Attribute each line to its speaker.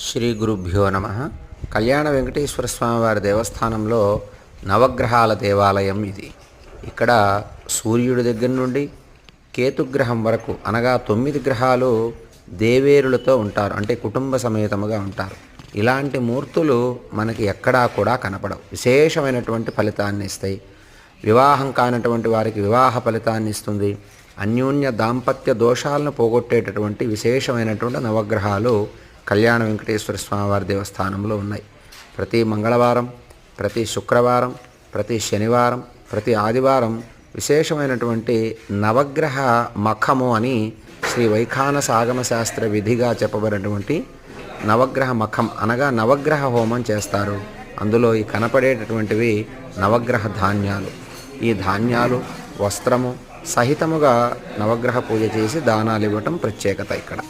Speaker 1: శ్రీ గురుభ్యో నమ. కళ్యాణ వెంకటేశ్వర స్వామివారి దేవస్థానంలో నవగ్రహాల దేవాలయం ఇది. ఇక్కడ సూర్యుడి దగ్గర నుండి కేతుగ్రహం వరకు అనగా 9 గ్రహాలు దేవేరులతో ఉంటారు, అంటే కుటుంబ సమేతముగా ఉంటారు. ఇలాంటి మూర్తులు మనకి ఎక్కడా కూడా కనపడవు. విశేషమైనటువంటి ఫలితాన్ని ఇస్తాయి. వివాహం కానటువంటి వారికి వివాహ ఫలితాన్ని ఇస్తుంది. అన్యోన్య దాంపత్య దోషాలను పోగొట్టేటటువంటి విశేషమైనటువంటి నవగ్రహాలు కళ్యాణ వెంకటేశ్వర స్వామివారి దేవస్థానంలో ఉన్నాయి. ప్రతి మంగళవారం, ప్రతి శుక్రవారం, ప్రతి శనివారం, ప్రతి ఆదివారం విశేషమైనటువంటి నవగ్రహ మఖము అని శ్రీ వైఖానస ఆగమ శాస్త్ర విధిగా చెప్పబడినటువంటి నవగ్రహ మఖం అనగా నవగ్రహ హోమం చేస్తారు. అందులో ఈ కనపడేటటువంటివి నవగ్రహ ధాన్యాలు. ఈ ధాన్యాలు వస్త్రము సహితముగా నవగ్రహ పూజ చేసి దానాలు ఇవ్వటం ప్రత్యేకత ఇక్కడ.